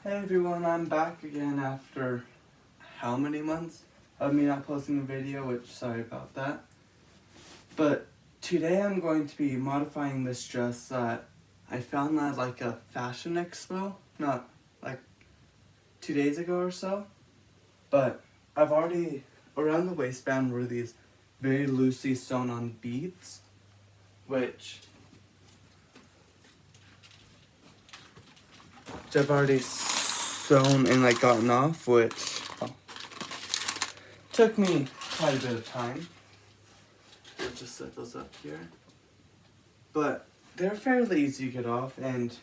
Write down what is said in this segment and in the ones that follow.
Hey everyone, I'm back again after how many months of me not posting a video, which sorry about that. But today I'm going to be modifying this dress that I found at like a fashion expo, not like 2 days ago or so. But I've already, around the waistband were these very loosely sewn on beads, which I've already sewn and like gotten off, which took me quite a bit of time. I'll just set those up here. But they're fairly easy to get off, and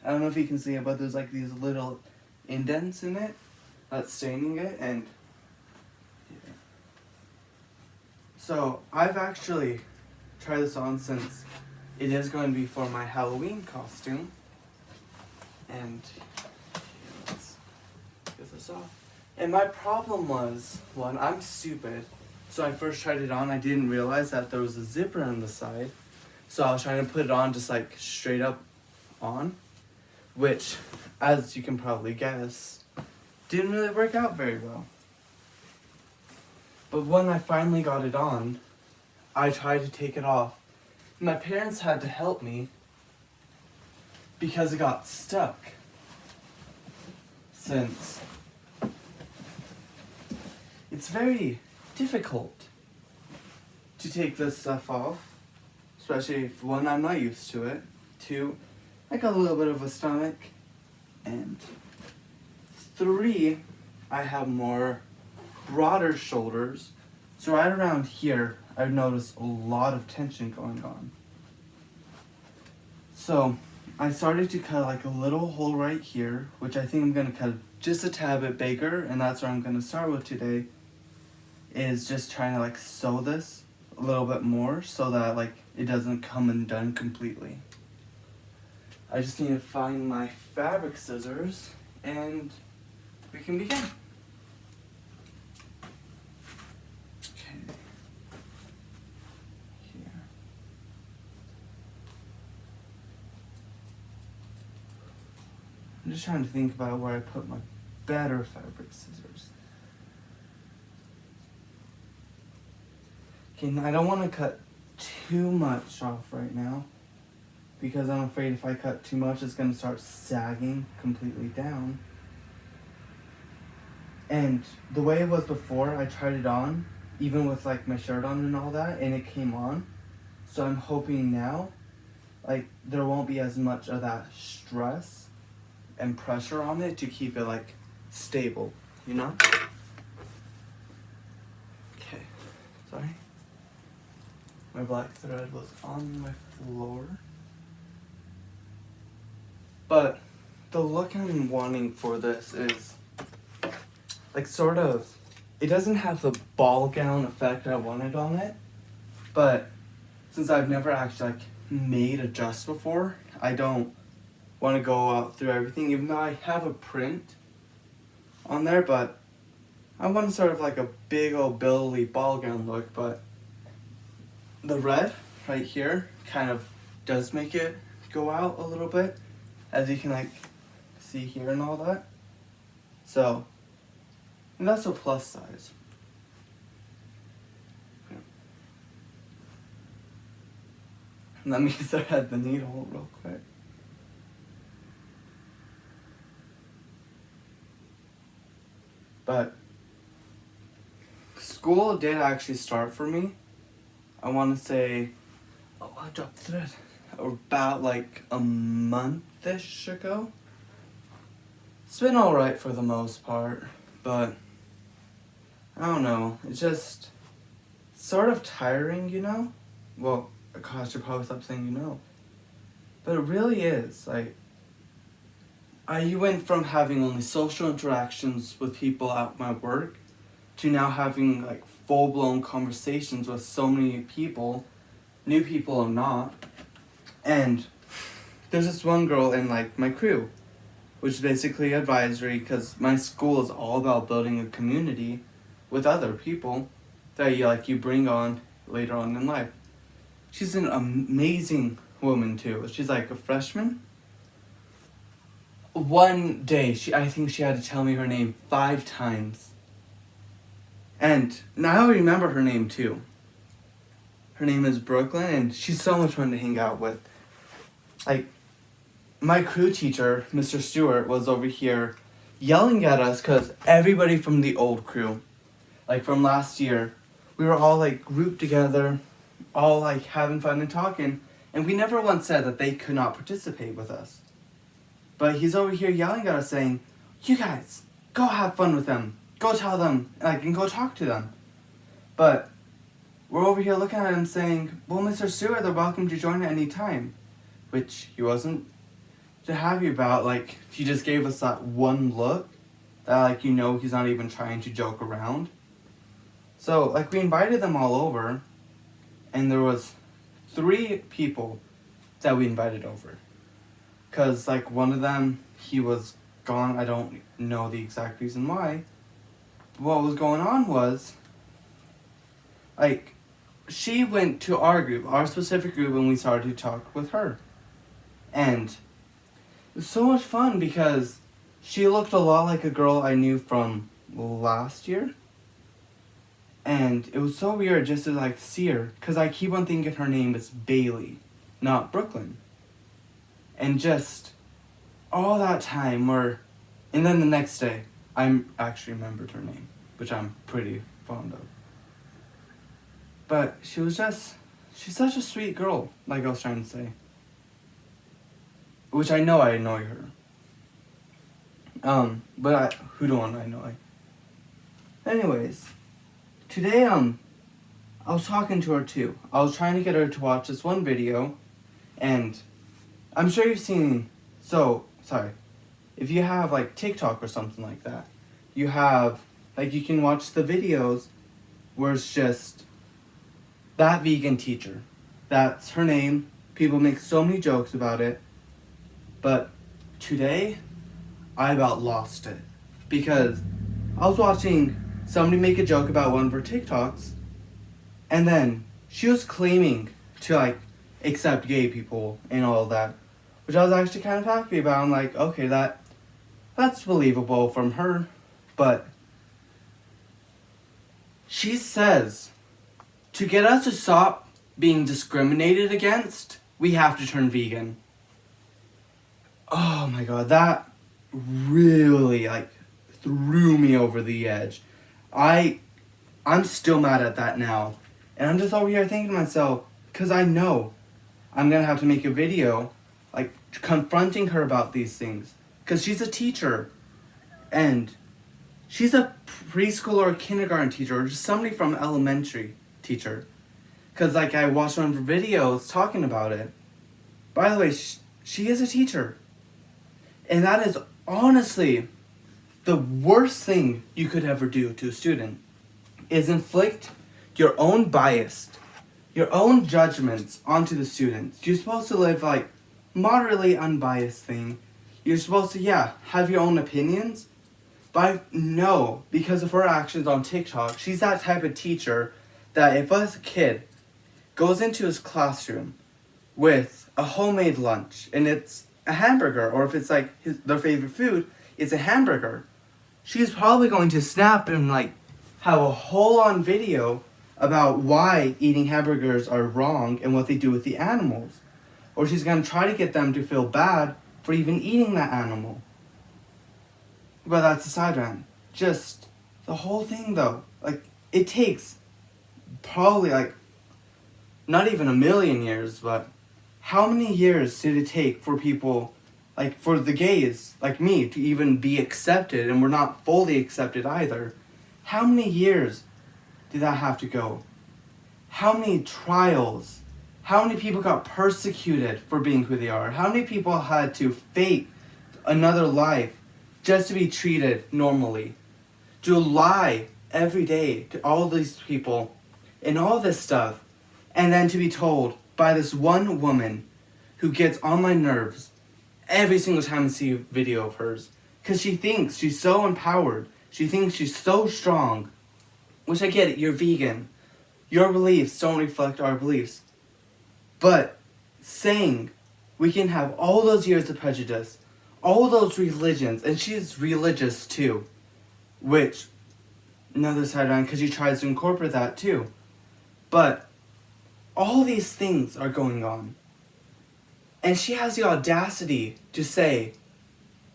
I don't know if you can see it, but there's like these little indents in it that's staining it, and yeah. So I've actually tried this on since it is going to be for my Halloween costume. And let's get this off. And my problem was, one, I'm stupid. So I first tried it on, I didn't realize that there was a zipper on the side. So I was trying to put it on just like straight up on, which, as you can probably guess, didn't really work out very well. But when I finally got it on, I tried to take it off. My parents had to help me because it got stuck. Since it's very difficult to take this stuff off, especially if, one, I'm not used to it, two, I got a little bit of a stomach, and three, I have more broader shoulders, so right around here I've noticed a lot of tension going on. So I started to cut like a little hole right here, which I think I'm going to cut just a tad bit bigger, and that's what I'm going to start with today, is just trying to like sew this a little bit more so that like it doesn't come undone completely. I just need to find my fabric scissors and we can begin. Okay. Here. I'm just trying to think about where I put my better fabric scissors. Okay, I don't want to cut too much off right now because I'm afraid if I cut too much, it's going to start sagging completely down. And the way it was before, I tried it on, even with like my shirt on and all that, and it came on. So I'm hoping now, like, there won't be as much of that stress and pressure on it to keep it like stable, you know? Okay, sorry. My black thread was on my floor. But the look I'm wanting for this is like sort of, it doesn't have the ball gown effect I wanted on it, but since I've never actually like made a dress before, I don't want to go out through everything, even though I have a print on there, but I want sort of like a big old billowy ball gown look. But the red right here kind of does make it go out a little bit, as you can like see here and all that. So, and that's a plus size. Okay. Let me thread the needle real quick. But school did actually start for me. I want to say, oh, I dropped thread. About like a month-ish ago. It's been alright for the most part, but I don't know. It's just sort of tiring, you know? Well, I should probably stop saying you know. But it really is. Like, you went from having only social interactions with people at my work to now having like full-blown conversations with so many people, new people or not. And there's this one girl in like my crew, which is basically advisory, because my school is all about building a community with other people that you bring on later on in life. She's an amazing woman too. She's like a freshman. one day, I think she had to tell me her name 5 times. And now I remember her name too. Her name is Brooklyn, and she's so much fun to hang out with. Like, my crew teacher, Mr. Stewart, was over here yelling at us because everybody from the old crew, like from last year, we were all like grouped together, all like having fun and talking, and we never once said that they could not participate with us. But he's over here yelling at us saying, "You guys, go have fun with them. Go tell them, and go talk to them." But we're over here looking at him saying, "Well, Mr. Stewart, they're welcome to join at any time," which he wasn't too happy about. Like, he just gave us that one look that, like, he's not even trying to joke around. So, like, we invited them all over, and there was 3 people that we invited over. Because, like, one of them, he was gone. I don't know the exact reason why. What was going on was, like, she went to our group, our specific group, and we started to talk with her. And it was so much fun because she looked a lot like a girl I knew from last year. And it was so weird just to, like, see her, because I keep on thinking her name is Bailey, not Brooklyn. And just all that time, and then the next day, I actually remembered her name, which I'm pretty fond of. But she's such a sweet girl, like I was trying to say. Which I know I annoy her. But who don't I annoy? Anyways, today, I was talking to her too. I was trying to get her to watch this one video, and I'm sure you've seen, if you have, like, TikTok or something like that, you have, like, you can watch the videos where it's just that vegan teacher. That's her name. People make so many jokes about it. But today, I about lost it. Because I was watching somebody make a joke about one of her TikToks, and then she was claiming to, like, accept gay people and all of that, which I was actually kind of happy about. I'm like, okay, that's believable from her. But she says, to get us to stop being discriminated against, we have to turn vegan. Oh my god, that really, like, threw me over the edge. I'm still mad at that now. And I'm just over here thinking to myself, because I know I'm going to have to make a video, like, confronting her about these things. Because she's a teacher. And she's a preschool or a kindergarten teacher, or just somebody from elementary teacher. Because, like, I watched one of her videos talking about it. By the way, she is a teacher. And that is honestly the worst thing you could ever do to a student, is inflict your own bias, your own judgments onto the students. You're supposed to live, like, moderately unbiased thing. You're supposed to, have your own opinions. But no, because of her actions on TikTok, she's that type of teacher that if a kid goes into his classroom with a homemade lunch and it's a hamburger, or if it's like their favorite food, it's a hamburger, she's probably going to snap and, like, have a whole on video about why eating hamburgers are wrong and what they do with the animals. Or she's going to try to get them to feel bad for even eating that animal. But that's a side rant. Just the whole thing, though, like, it takes probably, like, not even 1,000,000 years, but how many years did it take for people, like, for the gays, like me, to even be accepted, and we're not fully accepted either? How many years did that have to go? How many trials? How many people got persecuted for being who they are? How many people had to fake another life just to be treated normally? To lie every day to all these people and all this stuff, and then to be told by this one woman who gets on my nerves every single time I see a video of hers, because she thinks she's so empowered, she thinks she's so strong, which I get it, you're vegan, your beliefs don't reflect our beliefs, but saying we can have all those years of prejudice, all those religions, and she's religious too, which, another side on, because she tries to incorporate that too. But all these things are going on. And she has the audacity to say,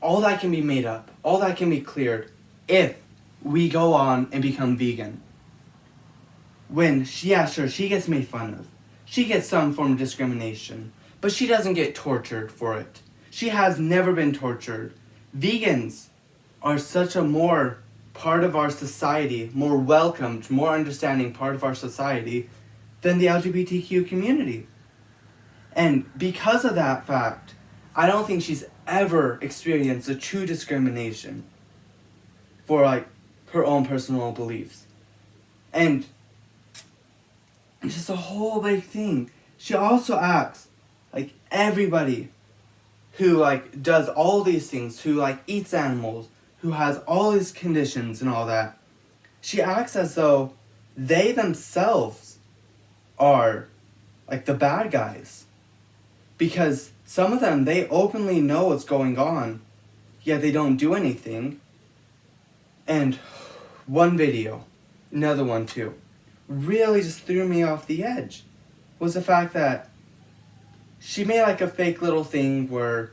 all that can be made up, all that can be cleared, if we go on and become vegan. When, yeah, sure, she gets made fun of. She gets some form of discrimination, but she doesn't get tortured for it. She has never been tortured. Vegans are such a more part of our society, more welcomed, more understanding part of our society than the LGBTQ community. And because of that fact, I don't think she's ever experienced a true discrimination for like her own personal beliefs. And it's just a whole big thing. She also acts like everybody who like does all these things, who like eats animals, who has all these conditions and all that. She acts as though they themselves are like the bad guys. Because some of them, they openly know what's going on, yet they don't do anything. And one video, another one too, really just threw me off the edge was the fact that she made like a fake little thing where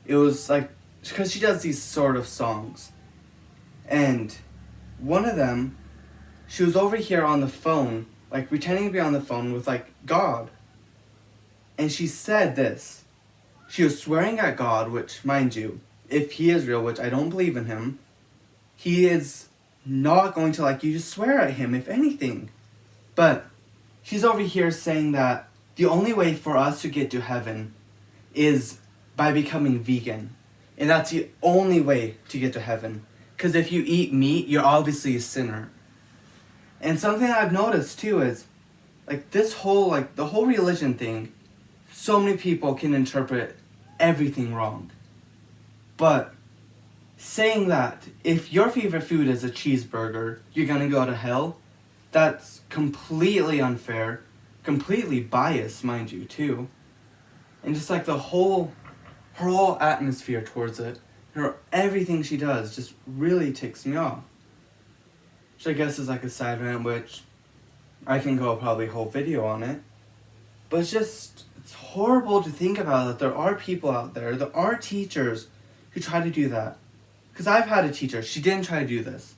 it was like, because she does these sort of songs. And one of them, she was over here on the phone, like pretending to be on the phone with like God. And she said this. She was swearing at God, which, mind you, if he is real, which I don't believe in him, he is not going to like you to swear at him, if anything. But she's over here saying that the only way for us to get to heaven is by becoming vegan. And that's the only way to get to heaven. Because if you eat meat, you're obviously a sinner. And something I've noticed too is, like this whole, like the whole religion thing, so many people can interpret everything wrong. But saying that if your favorite food is a cheeseburger, you're gonna go to hell, that's completely unfair, completely biased, mind you, too. And just like her whole atmosphere towards it, everything she does just really ticks me off. Which I guess is like a side rant, which I can go probably a whole video on it. But it's horrible to think about that there are people out there, there are teachers who try to do that. Because I've had a teacher, she didn't try to do this.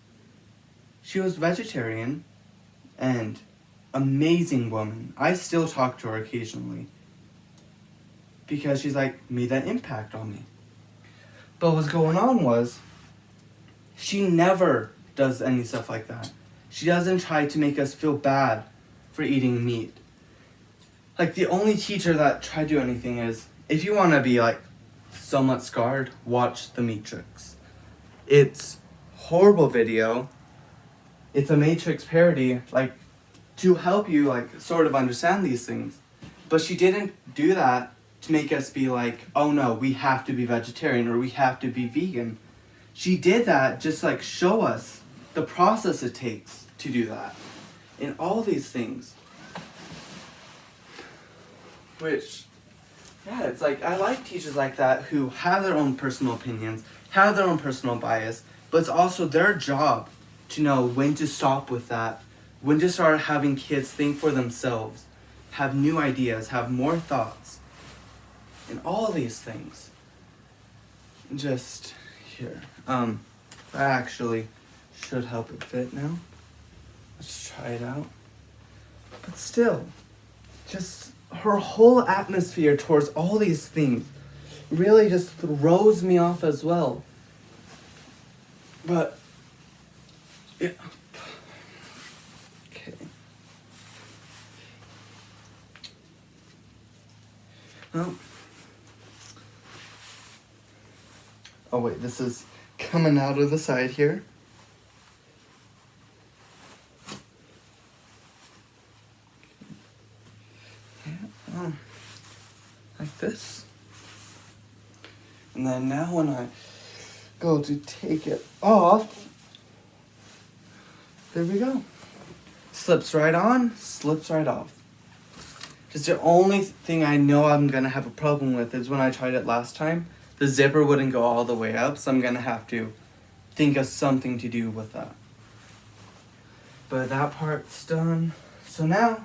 She was vegetarian and amazing woman. I still talk to her occasionally. Because she's like made that impact on me. But what's going on was, she never does any stuff like that. She doesn't try to make us feel bad for eating meat. Like the only teacher that tried to do anything is, if you want to be like somewhat scarred, watch The Matrix. It's horrible video. It's a Matrix parody, like to help you like sort of understand these things. But she didn't do that to make us be like, oh no, we have to be vegetarian or we have to be vegan. She did that just like show us the process it takes to do that. And all these things. Which, yeah, it's like, I like teachers like that who have their own personal opinions, have their own personal bias, but it's also their job to know when to stop with that, when to start having kids think for themselves, have new ideas, have more thoughts, and all these things. Just here. I actually should help it fit now. Let's try it out. But still, just her whole atmosphere towards all these things really just throws me off as well. But, yeah. Okay. Well. Oh wait, this is coming out of the side here. Yeah, like this. And then now when I go to take it off, there we go. Slips right on, slips right off. Just the only thing I know I'm gonna have a problem with is when I tried it last time, the zipper wouldn't go all the way up, so I'm gonna have to think of something to do with that. But that part's done. So now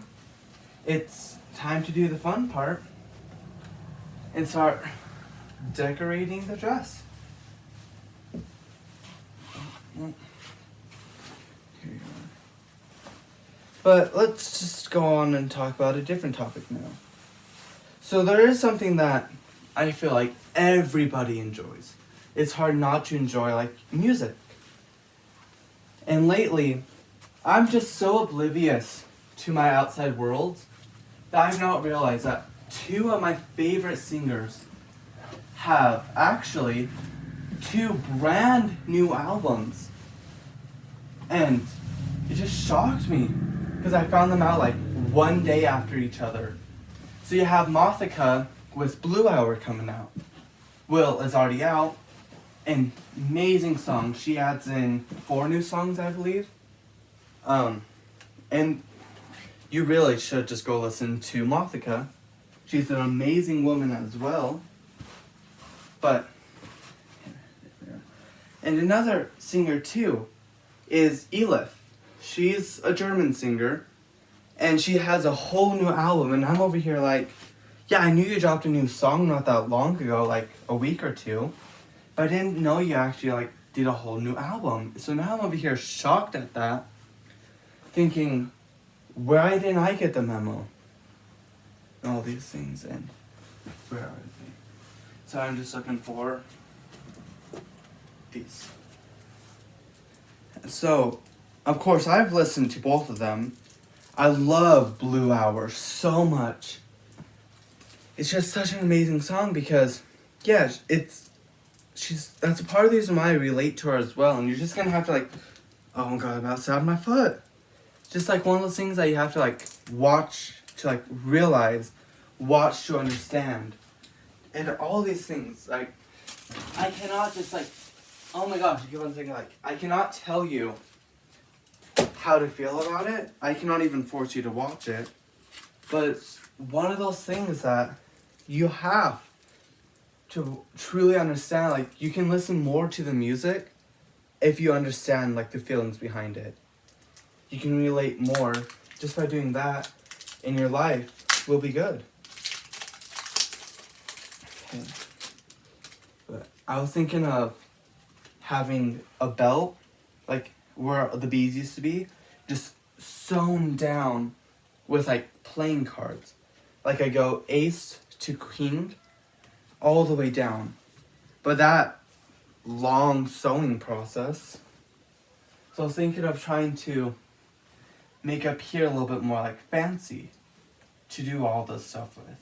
it's time to do the fun part and start decorating the dress. Here you are. But let's just go on and talk about a different topic now. So there is something that I feel like everybody enjoys. It's hard not to enjoy, like, music. And lately, I'm just so oblivious to my outside world that I've not realized that two of my favorite singers have actually 2 brand new albums. And it just shocked me because I found them out like one day after each other. So you have Mothica with Blue Hour coming out. Will is already out. An amazing song. She adds in 4 new songs, I believe. And you really should just go listen to Mothica. She's an amazing woman as well. But, and another singer too is Elif. She's a German singer, and she has a whole new album, and I'm over here like, yeah, I knew you dropped a new song not that long ago, like a week or two, but I didn't know you actually like did a whole new album. So now I'm over here shocked at that, thinking, why didn't I get the memo? All these things, and where are they? So I'm just looking for these. So, of course, I've listened to both of them. I love Blue Hour so much. It's just such an amazing song because, yeah, that's a part of the reason why I relate to her as well. And you're just gonna have to like, oh my god, I'm about to stab my foot. Just like one of those things that you have to like watch to like realize, watch to understand. And all these things, like, I cannot just like, oh my gosh, I keep on thinking like, I cannot tell you how to feel about it. I cannot even force you to watch it. But it's one of those things that you have to truly understand. Like, you can listen more to the music if you understand like the feelings behind it. You can relate more just by doing that, and your life will be good. Okay. But I was thinking of having a belt, like where the bees used to be, just sewn down with like playing cards. Like I go ace to king, all the way down. But that long sewing process. So I was thinking of trying to make up here a little bit more like fancy to do all this stuff with.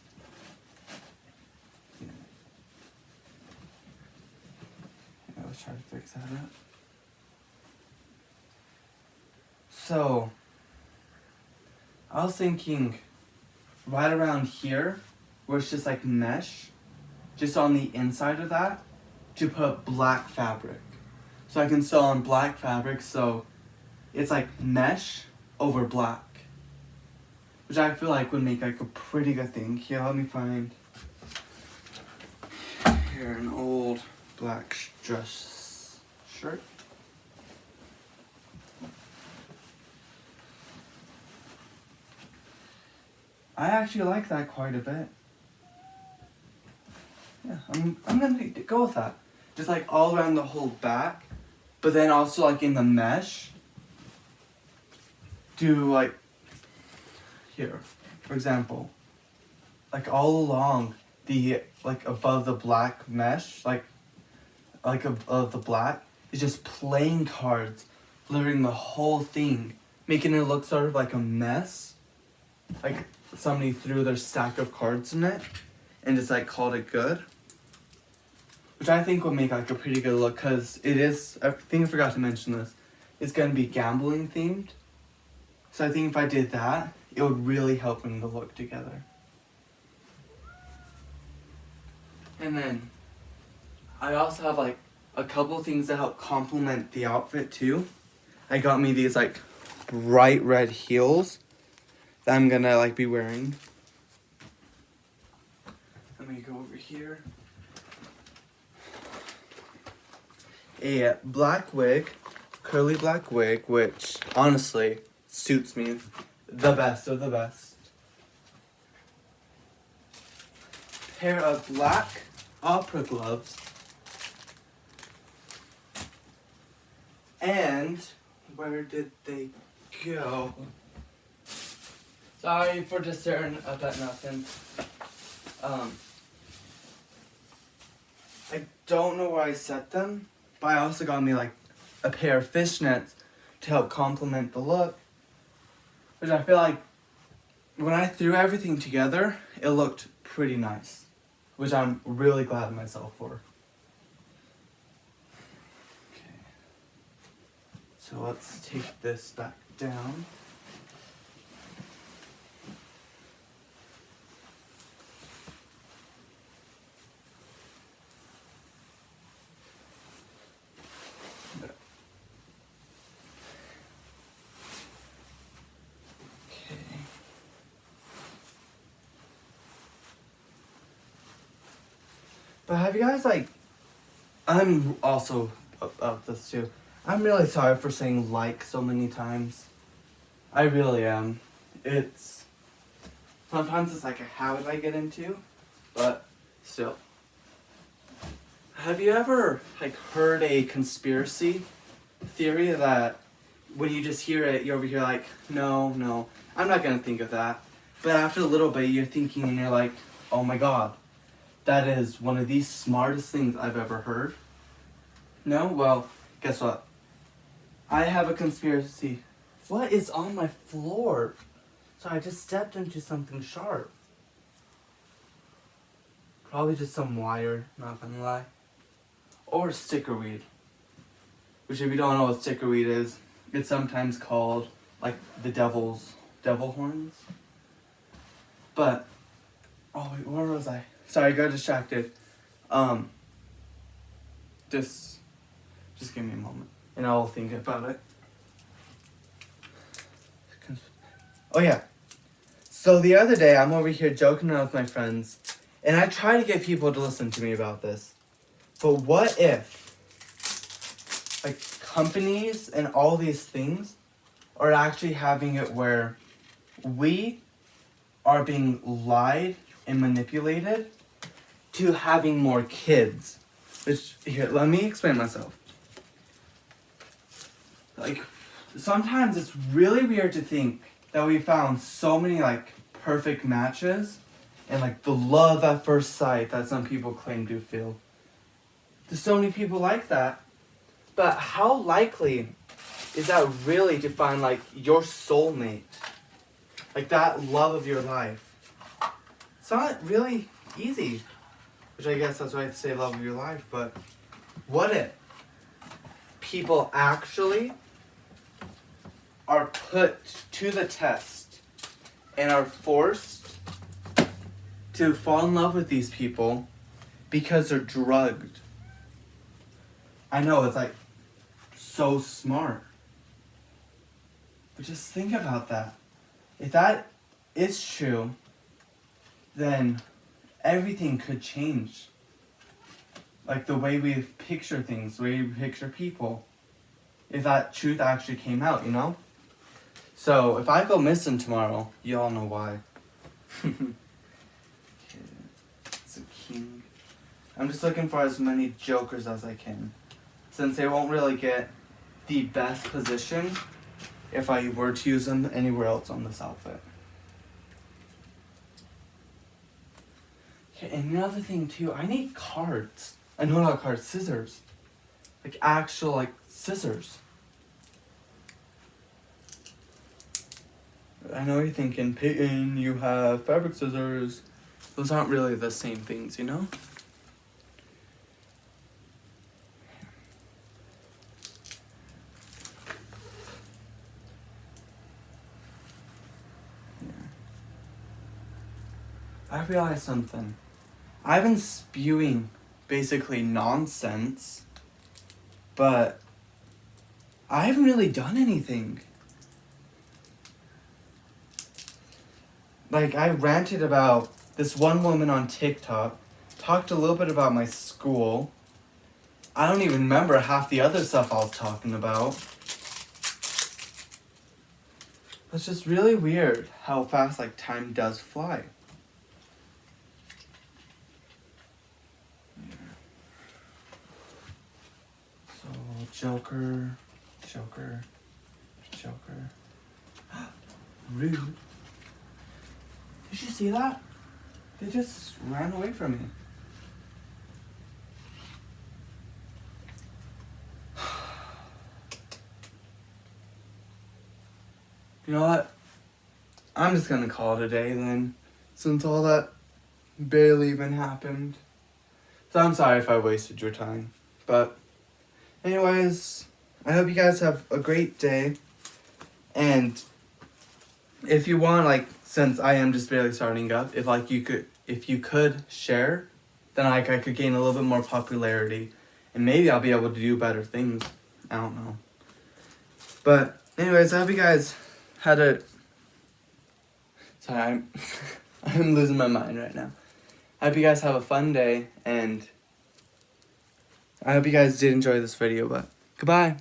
Let's try to fix that up. So, I was thinking right around here, where it's just like mesh, just on the inside of that, to put black fabric. So I can sew on black fabric, so it's like mesh over black. Which I feel like would make like a pretty good thing. Here, let me find here an old black dress shirt. I actually like that quite a bit. Yeah, I'm gonna go with that. Just like all around the whole back, but then also like in the mesh. Do like here, for example, like all along the like above the black mesh, like above the black, is just playing cards, blurring the whole thing, making it look sort of like a mess, like somebody threw their stack of cards in it and just like called it good, which I think would make like a pretty good look, because it is, I think I forgot to mention this, it's going to be gambling themed. So I think if I did that, it would really help bring the look together. And then I also have like a couple things that help complement the outfit too. I got me these like bright red heels that I'm gonna like be wearing. Let me go over here. a black wig, curly black wig, which honestly suits me the best of the best. Pair of black opera gloves. And where did they go? Sorry for just staring up at nothing. I don't know where I set them, but I also got me like a pair of fishnets to help complement the look. Which I feel like when I threw everything together, it looked pretty nice. Which I'm really glad of myself for. Okay. So let's take this back down. But have you guys I'm also of this too. I'm really sorry for saying like so many times. I really am. Sometimes it's like a habit I get into, but still. Have you ever heard a conspiracy theory that when you just hear it, you're over here like, no, I'm not gonna think of that. But after a little bit, you're thinking and you're like, oh my god. That is one of the smartest things I've ever heard. No? Well, guess what? I have a conspiracy. What is on my floor? So I just stepped into something sharp. Probably just some wire, not gonna lie. Or stickerweed. Which if you don't know what stickerweed is, it's sometimes called the devil horns. But, oh wait, where was I? Sorry, I got distracted. Just give me a moment, and I'll think about it. Oh yeah. So the other day, I'm over here joking around with my friends, and I try to get people to listen to me about this. But what if, companies and all these things are actually having it where we are being lied and manipulated to having more kids. Which, here, let me explain myself. Sometimes it's really weird to think that we found so many, perfect matches and, the love at first sight that some people claim to feel. There's so many people like that. But how likely is that really to find, your soulmate? That love of your life? It's not really easy. Which I guess that's why I say love of your life, but what if people actually are put to the test and are forced to fall in love with these people because they're drugged? I know, it's so smart. But just think about that. If that is true, then everything could change. The way we picture things, the way we picture people. If that truth actually came out, you know? So, if I go missing tomorrow, you all know why. It's a king. I'm just looking for as many jokers as I can. Since they won't really get the best position if I were to use them anywhere else on this outfit. Okay, and another thing too, I need cards. I know not cards, scissors. Actual, scissors. I know you're thinking, Peyton, you have fabric scissors. Those aren't really the same things, you know? Yeah. I realized something. I've been spewing basically nonsense, but I haven't really done anything. I ranted about this one woman on TikTok, talked a little bit about my school, I don't even remember half the other stuff I was talking about. It's just really weird how fast like time does fly. So Joker. Rude. Did you see that? They just ran away from me. You know what? I'm just gonna call it a day then, since all that barely even happened. So I'm sorry if I wasted your time. But anyways, I hope you guys have a great day. And if you want, like, since I am just barely starting up, if you could share, then I could gain a little bit more popularity, and maybe I'll be able to do better things. I don't know. But anyways, I hope you guys had a. Sorry, I'm losing my mind right now. I hope you guys have a fun day, and I hope you guys did enjoy this video. But goodbye.